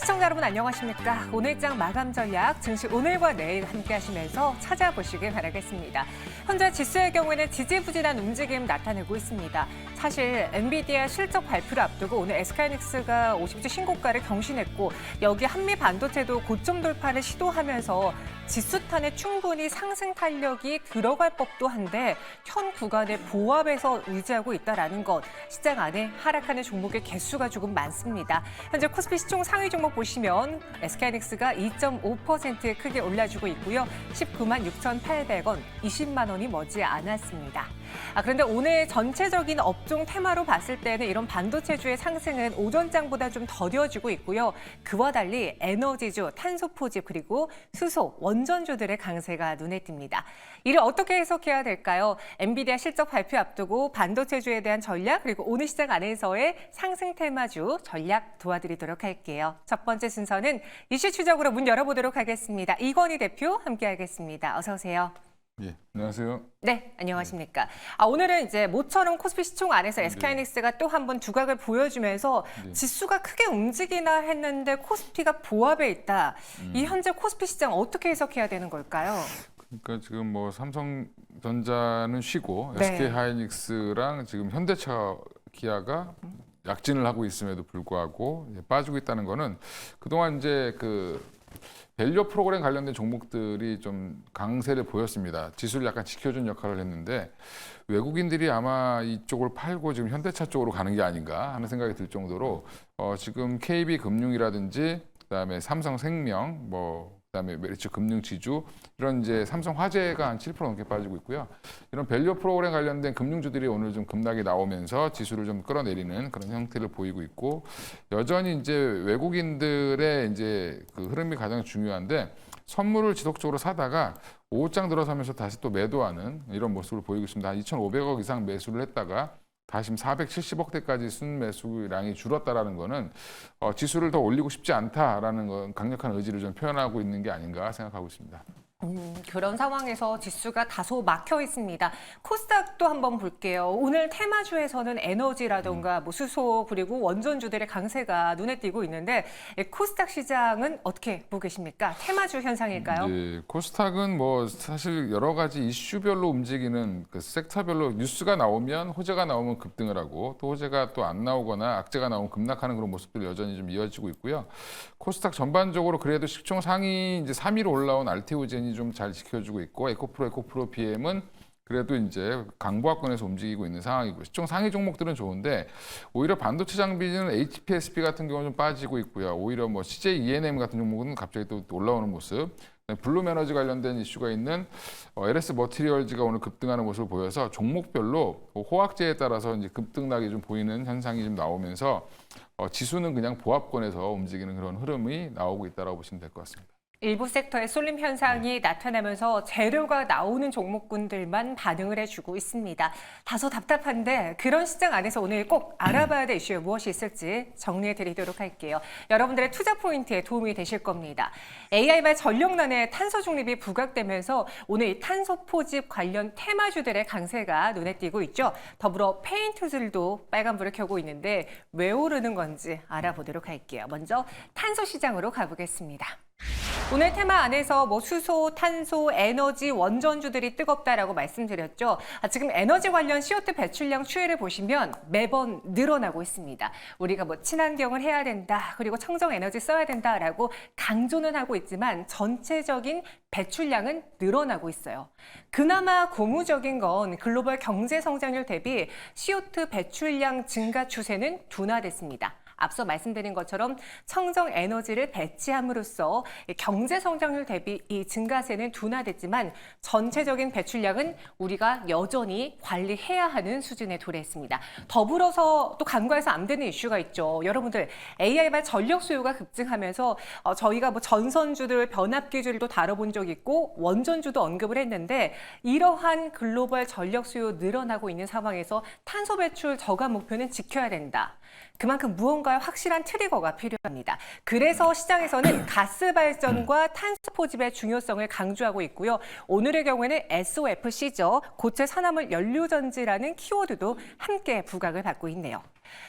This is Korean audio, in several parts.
시청자 여러분 안녕하십니까? 오늘장 마감 전략 증시 오늘과 내일 함께 하시면서 찾아보시길 바라겠습니다. 현재 지수의 경우에는 지지부진한 움직임 나타내고 있습니다. 사실 엔비디아 실적 발표를 앞두고 오늘 SK하이닉스가 50주 신고가를 경신했고 여기 한미 반도체도 고점 돌파를 시도하면서 지수탄에 충분히 상승 탄력이 들어갈 법도 한데 현 구간에 보합에서 의지하고 있다는 것, 시장 안에 하락하는 종목의 개수가 조금 많습니다. 현재 코스피 시총 상위 종목 보시면 SK하이닉스가 2.5% 크게 올라주고 있고요. 19만 6,800원, 20만 원이 머지 않았습니다. 그런데 오늘 전체적인 업종 테마로 봤을 때는 이런 반도체주의 상승은 오전장보다 좀 더뎌지고 있고요. 그와 달리 에너지주, 탄소 포집 그리고 수소, 원전주들의 강세가 눈에 띕니다. 이를 어떻게 해석해야 될까요? 엔비디아 실적 발표 앞두고 반도체주에 대한 전략 그리고 오늘 시장 안에서의 상승 테마주 전략 도와드리도록 할게요. 첫 번째 순서는 이슈 추적으로 문 열어보도록 하겠습니다. 이건희 대표 함께하겠습니다. 어서 오세요. 예, 안녕하세요. 네, 안녕하십니까. 오늘은 이제 모처럼 코스피 시총 안에서 SK하이닉스가 또 한 번 두각을 보여주면서 지수가 크게 움직이나 했는데 코스피가 보합에 있다. 이 현재 코스피 시장 어떻게 해석해야 되는 걸까요? 그러니까 지금 뭐 삼성전자는 쉬고 네. SK하이닉스랑 지금 현대차, 기아가 약진을 하고 있음에도 불구하고 빠지고 있다는 거는 그동안 이제 밸류 프로그램 관련된 종목들이 좀 강세를 보였습니다. 지수를 약간 지켜준 역할을 했는데 외국인들이 아마 이쪽을 팔고 지금 현대차 쪽으로 가는 게 아닌가 하는 생각이 들 정도로 지금 KB금융이라든지 그다음에 삼성생명 그다음에 메리츠 금융지주 이런 이제 삼성화재가 한 7% 넘게 빠지고 있고요. 이런 밸류 프로그램 관련된 금융주들이 오늘 좀 급락이 나오면서 지수를 좀 끌어내리는 그런 형태를 보이고 있고 여전히 이제 외국인들의 이제 그 흐름이 가장 중요한데 선물을 지속적으로 사다가 오후장 들어서면서 다시 또 매도하는 이런 모습을 보이고 있습니다. 한 2,500억 이상 매수를 했다가 다시 470억대까지 순매수량이 줄었다라는 거는 지수를 더 올리고 싶지 않다라는 건 강력한 의지를 좀 표현하고 있는 게 아닌가 생각하고 있습니다. 그런 상황에서 지수가 다소 막혀 있습니다. 코스닥도 한번 볼게요. 오늘 테마주에서는 에너지라든가 수소 그리고 원전주들의 강세가 눈에 띄고 있는데 코스닥 시장은 어떻게 보고 계십니까? 테마주 현상일까요? 네, 코스닥은 뭐 사실 여러 가지 이슈별로 움직이는 그 섹터별로 뉴스가 나오면 호재가 나오면 급등을 하고 또 호재가 또 안 나오거나 악재가 나오면 급락하는 그런 모습들이 여전히 좀 이어지고 있고요. 코스닥 전반적으로 그래도 시총 상위 이제 3위로 올라온 알테오젠이 좀 잘 지켜주고 있고 에코프로 BM은 그래도 이제 강보합권에서 움직이고 있는 상황이고 시총 상위 종목들은 좋은데 오히려 반도체 장비는 HPSP 같은 경우는 좀 빠지고 있고요. 오히려 뭐 CJ ENM 같은 종목은 갑자기 또 올라오는 모습. 블룸 에너지 관련된 이슈가 있는 LS 머티리얼즈가 오늘 급등하는 모습을 보여서 종목별로 호황제에 따라서 이제 급등락이 좀 보이는 현상이 좀 나오면서 지수는 그냥 보합권에서 움직이는 그런 흐름이 나오고 있다고 보시면 될 것 같습니다. 일부 섹터의 쏠림 현상이 나타나면서 재료가 나오는 종목군들만 반응을 해주고 있습니다. 다소 답답한데 그런 시장 안에서 오늘 꼭 알아봐야 될 이슈 무엇이 있을지 정리해드리도록 할게요. 여러분들의 투자 포인트에 도움이 되실 겁니다. AI발 전력난에 탄소 중립이 부각되면서 오늘 이 탄소 포집 관련 테마주들의 강세가 눈에 띄고 있죠. 더불어 페인트들도 빨간불을 켜고 있는데 왜 오르는 건지 알아보도록 할게요. 먼저 탄소 시장으로 가보겠습니다. 오늘 테마 안에서 수소, 탄소, 에너지, 원전주들이 뜨겁다라고 말씀드렸죠. 지금 에너지 관련 CO2 배출량 추이를 보시면 매번 늘어나고 있습니다. 우리가 친환경을 해야 된다, 그리고 청정 에너지 써야 된다라고 강조는 하고 있지만 전체적인 배출량은 늘어나고 있어요. 그나마 고무적인 건 글로벌 경제 성장률 대비 CO2 배출량 증가 추세는 둔화됐습니다. 앞서 말씀드린 것처럼 청정 에너지를 배치함으로써 경제 성장률 대비 이 증가세는 둔화됐지만 전체적인 배출량은 우리가 여전히 관리해야 하는 수준에 도래했습니다. 더불어서 또 간과해서 안 되는 이슈가 있죠. 여러분들 AI발 전력 수요가 급증하면서 저희가 전선주들, 변압기주들도 다뤄본 적 있고 원전주도 언급을 했는데 이러한 글로벌 전력 수요 늘어나고 있는 상황에서 탄소 배출 저감 목표는 지켜야 된다. 그만큼 무언가 정부와의 확실한 트리거가 필요합니다. 그래서 시장에서는 가스 발전과 탄소 포집의 중요성을 강조하고 있고요. 오늘의 경우에는 SOFC죠. 고체 산화물 연료 전지라는 키워드도 함께 부각을 받고 있네요.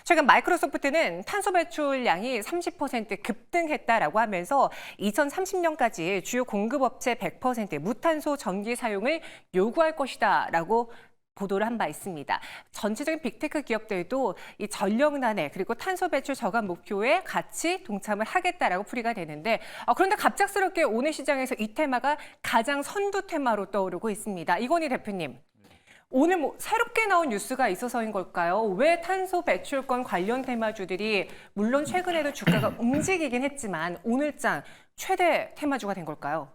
최근 마이크로소프트는 탄소 배출량이 30% 급등했다라고 하면서 2030년까지 주요 공급업체 100% 무탄소 전기 사용을 요구할 것이다라고 보도를 한 바 있습니다. 전체적인 빅테크 기업들도 이 전력난에 그리고 탄소 배출 저감 목표에 같이 동참을 하겠다라고 풀이가 되는데 그런데 갑작스럽게 오늘 시장에서 이 테마가 가장 선두 테마로 떠오르고 있습니다. 이건희 대표님. 오늘 새롭게 나온 뉴스가 있어서인 걸까요? 왜 탄소 배출권 관련 테마주들이 물론 최근에도 주가가 움직이긴 했지만 오늘장 최대 테마주가 된 걸까요?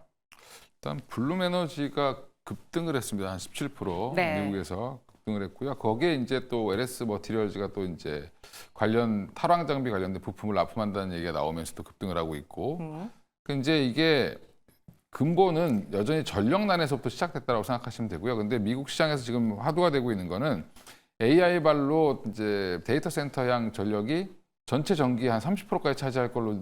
일단 블룸에너지가 급등을 했습니다. 한 17% 네. 미국에서 급등을 했고요. 거기에 이제 또 LS 머티리얼즈가 또 이제 관련 탈황 장비 관련된 부품을 납품한다는 얘기가 나오면서 또 급등을 하고 있고, 이제 이게 근본은 여전히 전력난에서부터 시작됐다고 생각하시면 되고요. 근데 미국 시장에서 지금 화두가 되고 있는 거는 AI 발로 이제 데이터 센터향 전력이 전체 전기 한 30%까지 차지할 걸로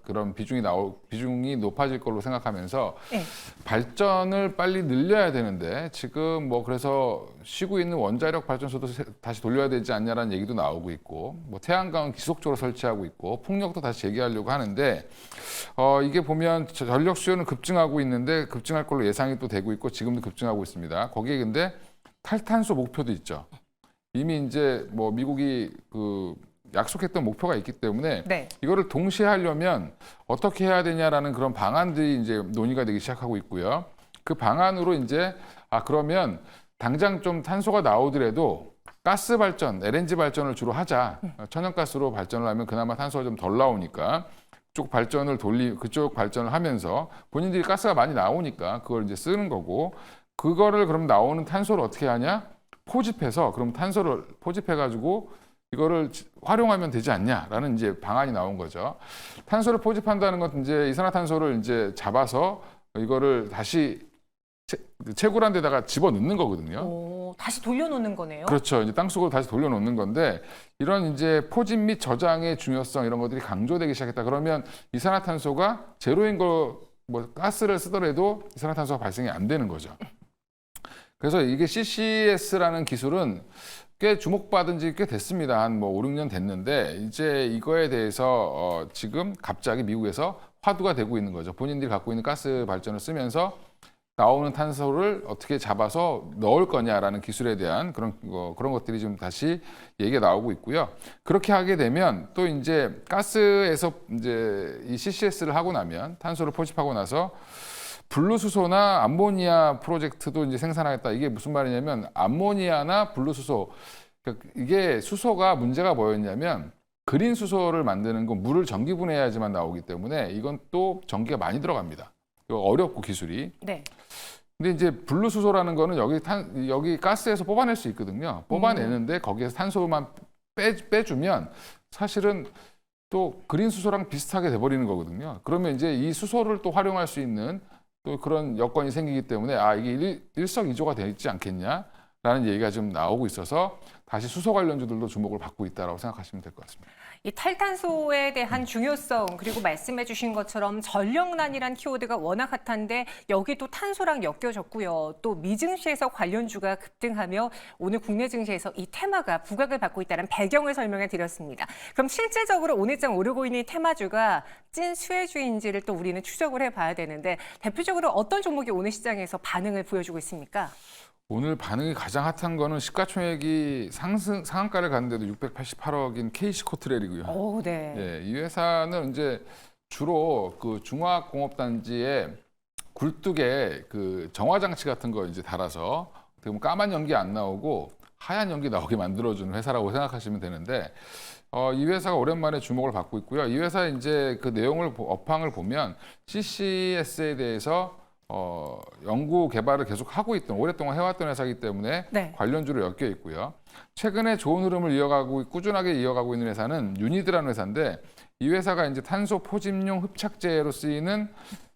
그런 비중이 높아질 걸로 생각하면서 네. 발전을 빨리 늘려야 되는데 지금 뭐 그래서 쉬고 있는 원자력 발전소도 다시 돌려야 되지 않냐라는 얘기도 나오고 있고, 뭐 태양광은 지속적으로 설치하고 있고 풍력도 다시 재개하려고 하는데 이게 보면 전력 수요는 급증하고 있는데 급증할 걸로 예상이 또 되고 있고 지금도 급증하고 있습니다. 거기에 근데 탈탄소 목표도 있죠. 이미 이제 뭐 미국이 약속했던 목표가 있기 때문에 네. 이거를 동시에 하려면 어떻게 해야 되냐라는 그런 방안들이 이제 논의가 되기 시작하고 있고요. 그 방안으로 이제 그러면 당장 좀 탄소가 나오더라도 가스 발전, LNG 발전을 주로 하자. 천연가스로 발전을 하면 그나마 탄소가 좀 덜 나오니까 그쪽 발전을 하면서 본인들이 가스가 많이 나오니까 그걸 이제 쓰는 거고, 그거를 그럼 나오는 탄소를 어떻게 하냐? 포집해서 그럼 탄소를 포집해가지고 이거를 활용하면 되지 않냐라는 이제 방안이 나온 거죠. 탄소를 포집한다는 건 이제 이산화탄소를 이제 잡아서 이거를 다시 채굴한 데다가 집어 넣는 거거든요. 다시 돌려놓는 거네요. 그렇죠. 이제 땅속으로 다시 돌려놓는 건데 이런 이제 포집 및 저장의 중요성 이런 것들이 강조되기 시작했다. 그러면 이산화탄소가 제로인 뭐 가스를 쓰더라도 이산화탄소가 발생이 안 되는 거죠. 그래서 이게 CCS라는 기술은 꽤 주목받은 지 꽤 됐습니다. 한 뭐 5, 6년 됐는데 이제 이거에 대해서 지금 갑자기 미국에서 화두가 되고 있는 거죠. 본인들이 갖고 있는 가스 발전을 쓰면서 나오는 탄소를 어떻게 잡아서 넣을 거냐라는 기술에 대한 그런 것들이 좀 다시 얘기가 나오고 있고요. 그렇게 하게 되면 또 이제 가스에서 이제 이 CCS를 하고 나면 탄소를 포집하고 나서 블루수소나 암모니아 프로젝트도 이제 생산하겠다. 이게 무슨 말이냐면 암모니아나 블루수소, 그러니까 이게 수소가 문제가 뭐였냐면 그린 수소를 만드는 건 물을 전기 분해해야지만 나오기 때문에 이건 또 전기가 많이 들어갑니다. 이거 어렵고 기술이. 네. 근데 이제 블루수소라는 거는 여기 가스에서 뽑아낼 수 있거든요. 뽑아내는데 거기에서 탄소만 빼주면 사실은 또 그린 수소랑 비슷하게 돼버리는 거거든요. 그러면 이제 이 수소를 또 활용할 수 있는 또 그런 여건이 생기기 때문에 이게 일석이조가 되지 않겠냐라는 얘기가 좀 나오고 있어서 다시 수소 관련주들도 주목을 받고 있다고 생각하시면 될 것 같습니다. 이 탈탄소에 대한 중요성 그리고 말씀해 주신 것처럼 전력난이란 키워드가 워낙 핫한데 여기도 탄소랑 엮여졌고요. 또 미증시에서 관련주가 급등하며 오늘 국내 증시에서 이 테마가 부각을 받고 있다는 배경을 설명해 드렸습니다. 그럼 실제적으로 오늘장 오르고 있는 테마주가 찐 수혜주인지를 또 우리는 추적을 해봐야 되는데 대표적으로 어떤 종목이 오늘 시장에서 반응을 보여주고 있습니까? 오늘 반응이 가장 핫한 거는 시가총액이 상한가를 갔는데도 688억인 KC코트렐이고요. 오, 네. 예, 이 회사는 이제 주로 그 중화공업단지에 굴뚝에 그 정화장치 같은 거 이제 달아서 어떻게 보면 까만 연기 안 나오고 하얀 연기 나오게 만들어주는 회사라고 생각하시면 되는데 이 회사가 오랜만에 주목을 받고 있고요. 이 회사 이제 그 내용을 업황을 보면 CCS에 대해서 연구 개발을 계속 하고 있던 오랫동안 해왔던 회사이기 때문에 네. 관련주로 엮여 있고요. 최근에 좋은 흐름을 꾸준하게 이어가고 있는 회사는 유니드라는 회사인데 이 회사가 이제 탄소 포집용 흡착제로 쓰이는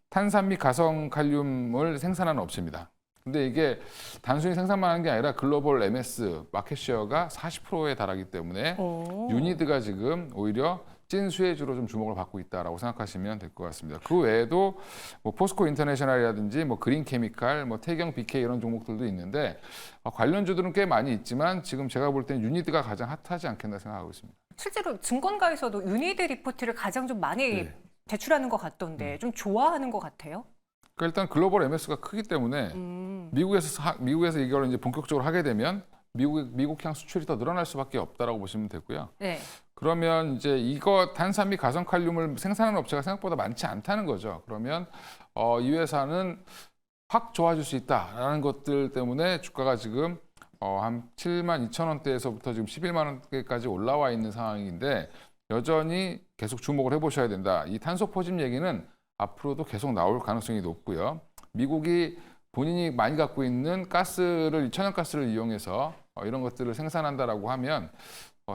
탄산 및 가성 칼륨을 생산하는 업체입니다. 근데 이게 단순히 생산만 하는 게 아니라 글로벌 MS 마켓쉐어가 40%에 달하기 때문에 유니드가 지금 오히려 찐 수혜주로 좀 주목을 받고 있다라고 생각하시면 될 것 같습니다. 그 외에도 뭐 포스코 인터내셔널이라든지 뭐 그린 케미칼, 뭐 태경 BK 이런 종목들도 있는데 관련주들은 꽤 많이 있지만 지금 제가 볼 때는 유니드가 가장 핫하지 않겠나 생각하고 있습니다. 실제로 증권가에서도 유니드 리포트를 가장 좀 많이 네. 제출하는 것 같던데 좀 좋아하는 것 같아요. 그러니까 일단 글로벌 MS가 크기 때문에 미국에서 이걸 이제 본격적으로 하게 되면 미국향 수출이 더 늘어날 수밖에 없다라고 보시면 되고요. 네. 그러면 이제 이거 탄산미 가성칼륨을 생산하는 업체가 생각보다 많지 않다는 거죠. 그러면 이 회사는 확 좋아질 수 있다라는 것들 때문에 주가가 지금 한 7만 2천 원대에서부터 지금 11만 원대까지 올라와 있는 상황인데 여전히 계속 주목을 해보셔야 된다. 이 탄소 포집 얘기는 앞으로도 계속 나올 가능성이 높고요. 미국이 본인이 많이 갖고 있는 가스를 천연가스를 이용해서 이런 것들을 생산한다라고 하면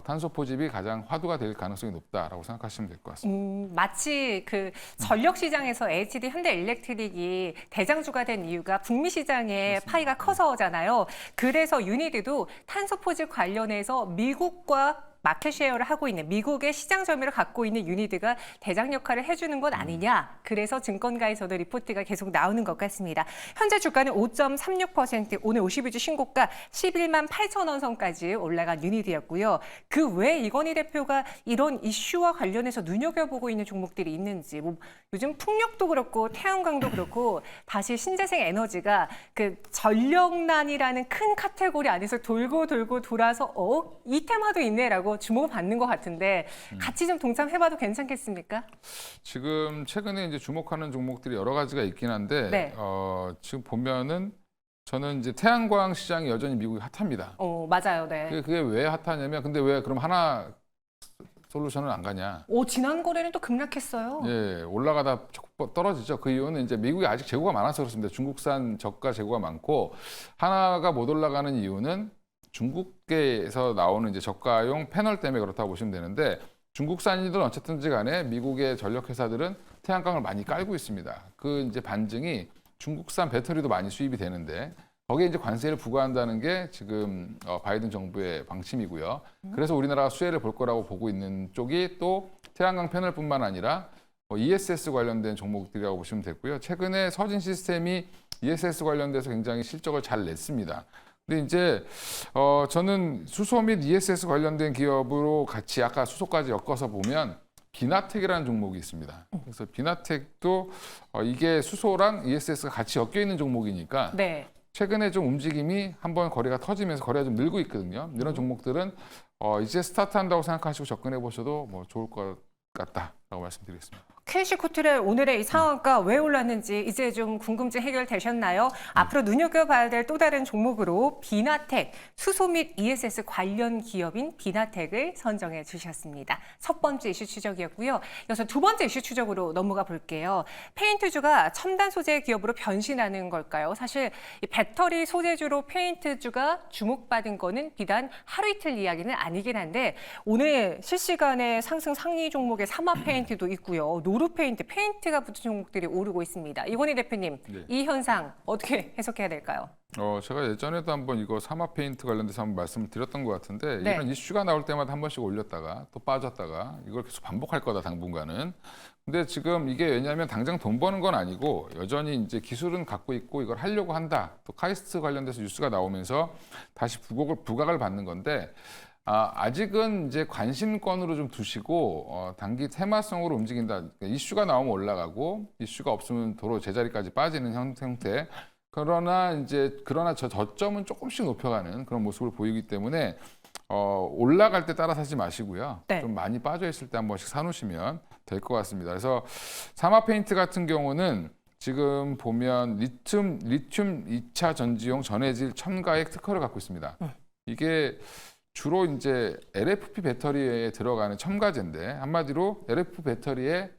탄소 포집이 가장 화두가 될 가능성이 높다라고 생각하시면 될 것 같습니다. 마치 그 전력 시장에서 HD 현대일렉트릭이 대장주가 된 이유가 북미 시장의 파이가 커서잖아요. 그래서 유니드도 탄소 포집 관련해서 미국과 마켓 쉐어를 하고 있는 미국의 시장 점유를 갖고 있는 유니드가 대장 역할을 해주는 것 아니냐. 그래서 증권가에서도 리포트가 계속 나오는 것 같습니다. 현재 주가는 5.36% 오늘 52주 신고가 11만 8천 원 선까지 올라간 유니드였고요. 그 외에 이건희 대표가 이런 이슈와 관련해서 눈여겨보고 있는 종목들이 있는지 뭐 요즘 풍력도 그렇고 태양광도 그렇고 다시 신재생 에너지가 그 전력난이라는 큰 카테고리 안에서 돌고 돌아서 이 테마도 있네라고 주목을 받는 것 같은데 같이 좀 동참해봐도 괜찮겠습니까? 지금 최근에 이제 주목하는 종목들이 여러 가지가 있긴 한데 네. 지금 보면은 저는 이제 태양광 시장이 여전히 미국이 핫합니다. 맞아요. 네. 그게 왜 핫하냐면 근데 왜 그럼 하나 솔루션은 안 가냐? 지난 거래는 또 급락했어요. 예, 올라가다 자꾸 떨어지죠. 그 이유는 이제 미국이 아직 재고가 많아서 그렇습니다. 중국산 저가 재고가 많고 하나가 못 올라가는 이유는 중국계에서 나오는 이제 저가용 패널 때문에 그렇다고 보시면 되는데 중국산이든 어쨌든지 간에 미국의 전력 회사들은 태양광을 많이 깔고 있습니다. 그 이제 반증이 중국산 배터리도 많이 수입이 되는데 거기에 이제 관세를 부과한다는 게 지금 바이든 정부의 방침이고요. 그래서 우리나라가 수혜를 볼 거라고 보고 있는 쪽이 또 태양광 패널뿐만 아니라 ESS 관련된 종목들이라고 보시면 되고요. 최근에 서진 시스템이 ESS 관련돼서 굉장히 실적을 잘 냈습니다. 근데 이제 저는 수소 및 ESS 관련된 기업으로 같이 아까 수소까지 엮어서 보면 비나텍이라는 종목이 있습니다. 그래서 비나텍도 이게 수소랑 ESS가 같이 엮여 있는 종목이니까 네. 최근에 좀 움직임이 한번 거래가 터지면서 거래가 좀 늘고 있거든요. 이런 종목들은 이제 스타트한다고 생각하시고 접근해 보셔도 뭐 좋을 것 같다라고 말씀드리겠습니다. 캐시코트의 오늘의 이 상한가 왜 올랐는지 이제 좀 궁금증 해결되셨나요? 앞으로 눈여겨봐야 될 또 다른 종목으로 비나텍, 수소 및 ESS 관련 기업인 비나텍을 선정해 주셨습니다. 첫 번째 이슈 추적이었고요. 이어서 두 번째 이슈 추적으로 넘어가 볼게요. 페인트주가 첨단 소재 기업으로 변신하는 걸까요? 사실 이 배터리 소재주로 페인트주가 주목받은 거는 비단 하루 이틀 이야기는 아니긴 한데 오늘 실시간에 상승 상위 종목의 삼화 페인트도 있고요. 노루 페인트가 붙은 종목들이 오르고 있습니다. 이건희 대표님, 네. 이 현상 어떻게 해석해야 될까요? 제가 예전에도 한번 이거 사마 페인트 관련돼서 한번 말씀을 드렸던 것 같은데 네. 이런 이슈가 나올 때마다 한 번씩 올렸다가 또 빠졌다가 이걸 계속 반복할 거다 당분간은. 근데 지금 이게 왜냐하면 당장 돈 버는 건 아니고 여전히 이제 기술은 갖고 있고 이걸 하려고 한다. 또 카이스트 관련돼서 뉴스가 나오면서 다시 부각을 받는 건데 아직은 이제 관심권으로 좀 두시고 단기 테마성으로 움직인다. 그러니까 이슈가 나오면 올라가고 이슈가 없으면 도로 제자리까지 빠지는 형태. 그러나 저 저점은 조금씩 높여가는 그런 모습을 보이기 때문에 올라갈 때 따라 사지 마시고요. 네. 좀 많이 빠져 있을 때 한 번씩 사놓으시면 될 것 같습니다. 그래서 사마 페인트 같은 경우는 지금 보면 리튬 2차 전지용 전해질 첨가액 특허를 갖고 있습니다. 이게 주로 이제 LFP 배터리에 들어가는 첨가제인데 한마디로 LFP 배터리의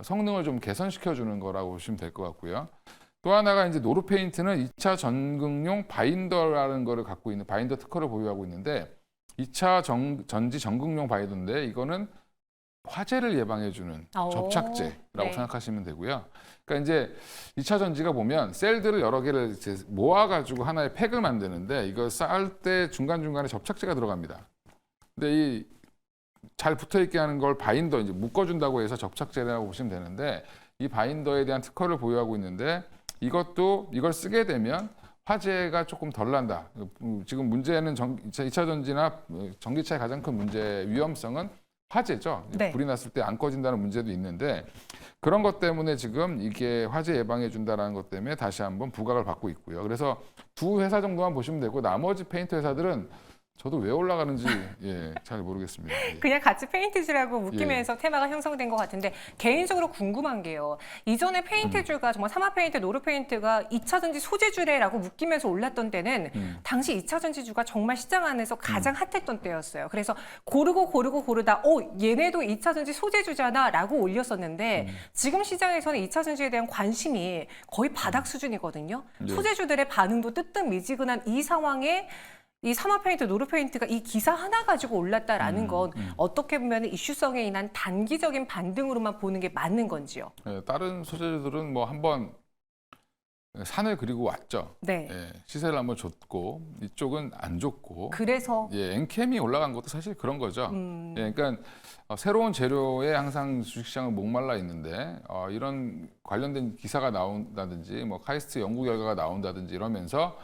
성능을 좀 개선시켜 주는 거라고 보시면 될 것 같고요. 또 하나가 이제 노루 페인트는 2차 전극용 바인더라는 거를 갖고 있는 바인더 특허를 보유하고 있는데 2차 전지 전극용 바인더인데 이거는 화재를 예방해주는 오, 접착제라고 네. 생각하시면 되고요. 그러니까 이제 2차 전지가 보면 셀들을 여러 개를 이제 모아가지고 하나의 팩을 만드는데 이거 쌓을 때 중간중간에 접착제가 들어갑니다. 근데 이 잘 붙어있게 하는 걸 바인더, 이제 묶어준다고 해서 접착제라고 보시면 되는데 이 바인더에 대한 특허를 보유하고 있는데 이걸 쓰게 되면 화재가 조금 덜 난다. 지금 문제는 2차 전지나 전기차의 가장 큰 문제, 위험성은 화재죠. 네. 불이 났을 때 안 꺼진다는 문제도 있는데 그런 것 때문에 지금 이게 화재 예방해 준다는 것 때문에 다시 한번 부각을 받고 있고요. 그래서 두 회사 정도만 보시면 되고 나머지 페인트 회사들은 저도 왜 올라가는지 잘 모르겠습니다. 예. 그냥 같이 페인트주라고 묶이면서 테마가 형성된 것 같은데 개인적으로 궁금한 게요. 이전에 페인트주가 정말 사마 페인트, 노루 페인트가 2차 전지 소재주래라고 묶이면서 올랐던 때는 당시 2차 전지주가 정말 시장 안에서 가장 핫했던 때였어요. 그래서 고르다 얘네도 2차 전지 소재주잖아라고 올렸었는데 지금 시장에서는 2차 전지에 대한 관심이 거의 바닥 수준이거든요. 네. 소재주들의 반응도 뜨뜻미지근한 이 상황에 이 사마 페인트, 노루 페인트가 이 기사 하나 가지고 올랐다라는 건 어떻게 보면 이슈성에 인한 단기적인 반등으로만 보는 게 맞는 건지요? 다른 소재들은 뭐 한번 산을 그리고 왔죠. 네. 시세를 한번 줬고 이쪽은 안 줬고. 그래서 엔캠이 올라간 것도 사실 그런 거죠. 그러니까 새로운 재료에 항상 주식시장은 목말라 있는데 이런 관련된 기사가 나온다든지 뭐 카이스트 연구 결과가 나온다든지 이러면서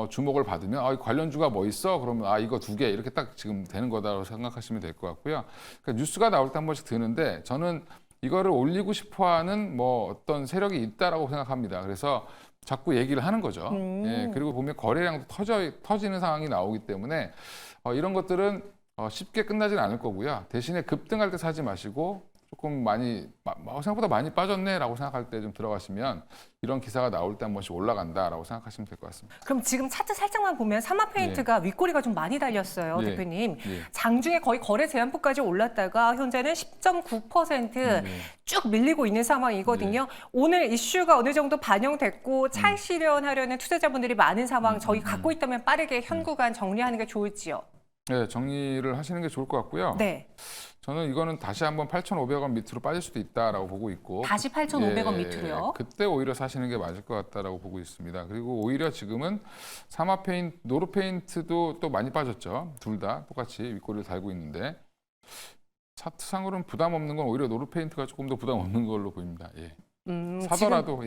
주목을 받으면 관련주가 뭐 있어? 그러면 이거 2개 이렇게 딱 지금 되는 거다라고 생각하시면 될 것 같고요. 그러니까 뉴스가 나올 때 한 번씩 드는데 저는 이거를 올리고 싶어하는 뭐 어떤 세력이 있다라고 생각합니다. 그래서 자꾸 얘기를 하는 거죠. 그리고 보면 거래량도 터지는 상황이 나오기 때문에 이런 것들은 쉽게 끝나지는 않을 거고요. 대신에 급등할 때 사지 마시고 조금 생각보다 많이 빠졌네라고 생각할 때 좀 들어가시면 이런 기사가 나올 때 한 번씩 올라간다라고 생각하시면 될 것 같습니다. 그럼 지금 차트 살짝만 보면 사마 페인트가 윗꼬리가 좀 많이 달렸어요, 예. 대표님. 예. 장중에 거의 거래 제한폭까지 올랐다가 현재는 10.9% 쭉 밀리고 있는 상황이거든요. 오늘 이슈가 어느 정도 반영됐고 차익 실현하려는 투자자분들이 많은 상황 저희 갖고 있다면 빠르게 현구간 정리하는 게 좋을지요? 네, 정리를 하시는 게 좋을 것 같고요. 네. 저는 이거는 다시 한번 8,500원 밑으로 빠질 수도 있다라고 보고 있고. 다시 8,500원 밑으로요? 그때 오히려 사시는 게 맞을 것 같다라고 보고 있습니다. 그리고 오히려 지금은 사마 페인트, 노루 페인트도 또 많이 빠졌죠. 둘 다 똑같이 윗꼬리를 달고 있는데 차트상으로는 부담 없는 건 오히려 노루 페인트가 조금 더 부담 없는 걸로 보입니다. 사더라도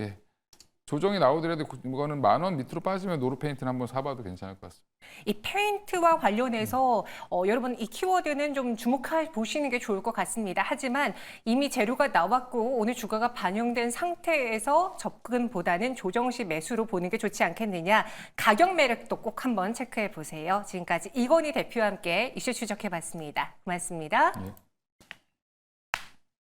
조정이 나오더라도 이거는 10,000원 밑으로 빠지면 노루 페인트는 한번 사봐도 괜찮을 것 같습니다. 이 페인트와 관련해서 여러분 이 키워드는 좀 주목해 보시는 게 좋을 것 같습니다. 하지만 이미 재료가 나왔고 오늘 주가가 반영된 상태에서 접근보다는 조정 시 매수로 보는 게 좋지 않겠느냐. 가격 매력도 꼭 한번 체크해 보세요. 지금까지 이건희 대표와 함께 이슈 추적해 봤습니다. 고맙습니다. 예.